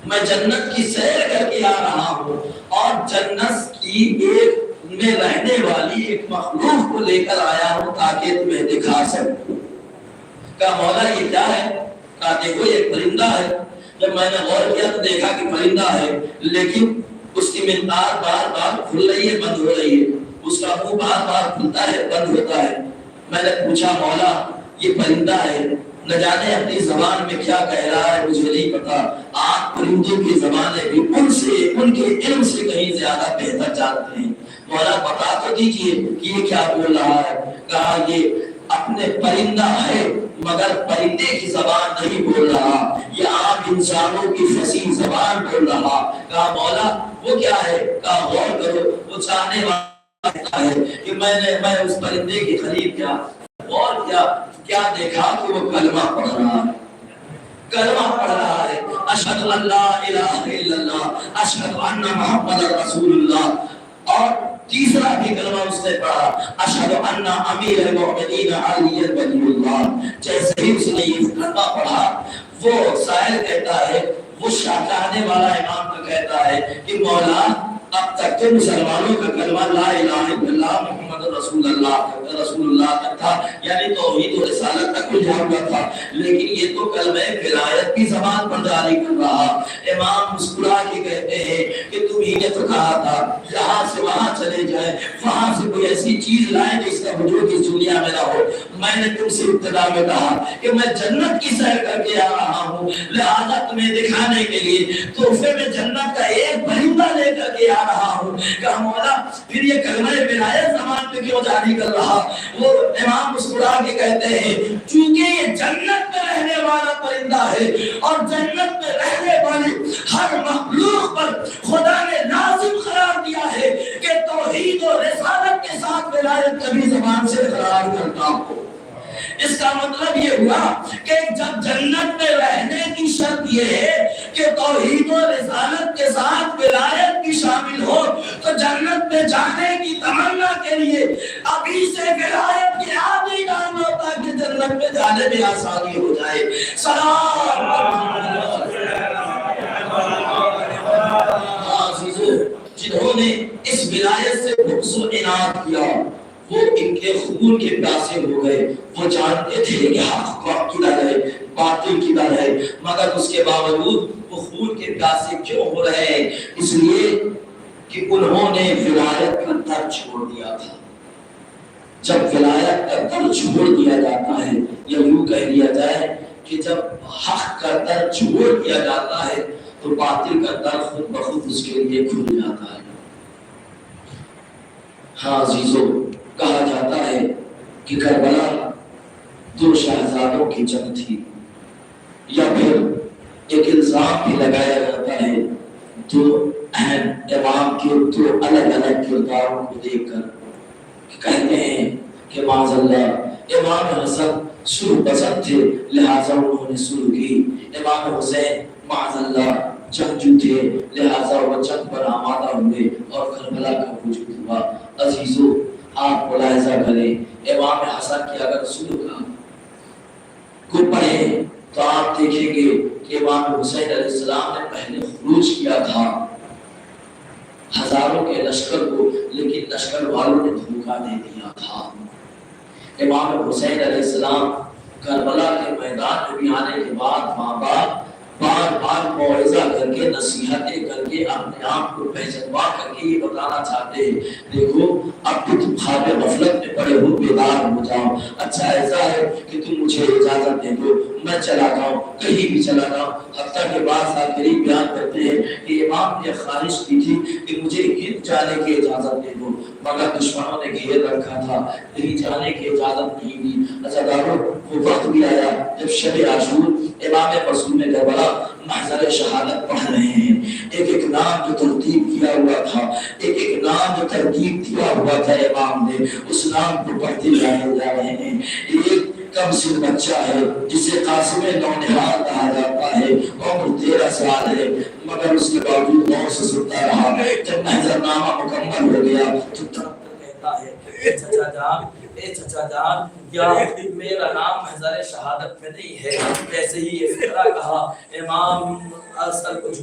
میں جنت کی سیر کر کے آ رہا ہوں اور جنت کی ایک میں رہنے والی ایک مخلوق کو لے کر آیا ہوں تاکہ تمہیں دکھا سکوں۔ کہا مولا یہ کیا ہے؟ کہا دیکھو یہ پرندہ ہے۔ جب میں نے غور کیا تو دیکھا کہ پرندہ ہے، لیکن اس کی منقار بار بار کھل رہی ہے، بند ہو رہی ہے، اس کا منہ بار بار کھلتا ہے، بند ہوتا ہے۔ میں نے پوچھا مولا یہ پرندہ ہے، نہ جانے اپنی زبان میں کیا کہہ رہا ہے، مجھے نہیں پتا۔ آپ پرندوں کی زبانیں بھی ان کے علم سے کہیں زیادہ بہتر جانتے ہیں، مولا بتا تو دیجئے کہ یہ کیا بول رہا ہے۔ کہا یہ اپنے پرندہ ہے مگر پرندے کی زبان نہیں بول رہا، یہ عام انسانوں کی فصیح زبان بول رہا۔ کہا مولا وہ کیا ہے؟ کہا غور کرو، وہ چاہنے والا ہے کہ میں اس پرندے کی خرید کیا اور کیا دیکھا کہ وہ کلمہ پڑھ رہا ہے، کلمہ پڑھ رہا ہے، اشہد ان لا الہ الا اللہ اشہد ان محمد رسول اللہ۔ اور تیسرا بھی کلمہ اس نے پڑھا، اشہد ان امیر المؤمنین علی ولی اللہ۔ جیسے ہی اس نے یہ کلمہ پڑھا، وہ سائل کہتا ہے، وہ شاہجہانے والا امام کا کہتا ہے کہ مولا اب تک تو مسلمانوں کا کلمہ لا الہ الا اللہ محمد رسول اللہ تک تھا، یعنی توحید و رسالت تک کل جا ہوا تھا، لیکن یہ تو کلمہ ولایت کی زبان پر جاری کر رہا۔ امام مسکرا کے کہتے ہیں کہ تم ہی نے تو کہا تھا یہاں سے وہاں چلے جائیں، وہاں سے کوئی ایسی چیز لائیں جس کا وجود اس دنیا میں نہ ہو۔ میں نے تم سے ابتدا میں کہا کہ میں جنت کی سیر کر کے آ رہا ہوں، لہذا تمہیں دکھانے کے لیے تحفے میں جنت کا ایک پرندہ لے کر کے آ رہا ہوں۔ کہا مولا پھر یہ کلمہ ولایت زمان پہ کیوں جاری کر رہا؟ وہ امام مسکرا کے کہتے ہیں چونکہ یہ جنت میں رہنے والا پرندہ ہے اور جنت میں رہنے والی ہر مخلوق پر خدا نے لازم قرار دیا ہے کہ توحید و رسالت کے ساتھ ولایت کبھی زبان سے قرار کرتا ہو۔ اس کا مطلب یہ ہوا کہ جب جنت میں رہنے کی شرط یہ ہے کہ توحید و رسالت کے ساتھ ولایت بھی شامل ہو، تو جنت میں جانے کی تمنا کے لیے ابھی سے ولایت کی عادی ڈالنا ہوتا کہ جنت میں جانے میں آسانی ہو جائے۔ سلام جنہوں نے اس ولایت سے بغض و عناد کیا وہ ان کے خون کے پیاسے ہو گئے۔ وہ جانتے تھے کہ حق کدھر ہے، باطل کدھر ہے، مگر اس کے باوجود وہ خون کے پیاسے کیوں ہو رہے ہیں؟ اس لیے کہ انہوں نے ولایت کا در چھوڑ دیا تھا۔ جب ولایت کا در چھوڑ دیا جاتا ہے، یا یوں کہہ دیا جائے کہ جب حق کا در چھوڑ دیا جاتا ہے تو باطل کا در خود بخود اس کے لیے کھل جاتا ہے۔ ہاں عزیزو، کہا جاتا ہے کہ کربلا دو شہزادوں کی جنگ تھی، یا پھر ایک الزام بھی لگایا جاتا ہے دو اہم امام کے دو الگ الگ کرداروں کو دیکھ کر کہتے ہیں کہ معاذ اللہ امام حسن سلح پسند تھے لہٰذا انہوں نے سلح کی، امام حسین معاذ اللہ جنگجو تھے لہٰذا وہ جنگ پر آمادہ ہوئے اور کربلا کا وجود ہوا۔ عزیزو آپ ملاحظہ کریں امام حسن کی اگر سلح کا کو پڑھیں تو آپ دیکھیں گے کہ امام حسین علیہ السلام نے پہلے خروج کیا تھا ہزاروں کے لشکر کو، لیکن لشکر والوں نے دھوکہ دے دیا تھا۔ امام حسین علیہ السلام کربلا کے میدان میں بھی آنے کے بعد ماں باپ بار بار موعظہ کر کے نصیحتیں کر کے اپنے آپ کو پہچانوا کر کے یہ بتانا چاہتے ہیں دیکھو اب بھی تم خواب غفلت میں پڑے ہو، بیدار ہو جاؤ، اچھا ایسا ہے کہ تم مجھے اجازت دے دو میں چلا جاؤں، کہیں بھی چلا جاؤں۔ حتیٰ کہ بعض آخری بیان کرتے ہیں کہ امام نے خواہش کی تھی کہ مجھے ہند جانے کی اجازت دے دو، مگر دشمنوں نے گھیر رکھا تھا، کہیں جانے کی اجازت نہیں دی۔ عزادارو وہ وقت بھی آیا جب شب عاشور امام معصوم کربلا محضر شہادت پڑھ رہے ہیں، ایک ایک نام جو ترتیب کیا ہوا تھا، ایک ایک نام جو ترتیب کیا ہوا تھا امام نے، اس نام کو پڑھتے جا رہے ہیں۔ ایک کم سن بچہ ہے جسے قاسم نونہال کہا جاتا ہے، عمر 13 سال ہے، مگر اس کے باوجود 9 سے سنتا رہا۔ جب محضر نامہ مکمل ہو گیا تو کہتا ہے اے چچا جان یا میرا نام محضر شہادت میں نہیں ہے، ایسے ہی یہ فقرہ کہا امام اصل کو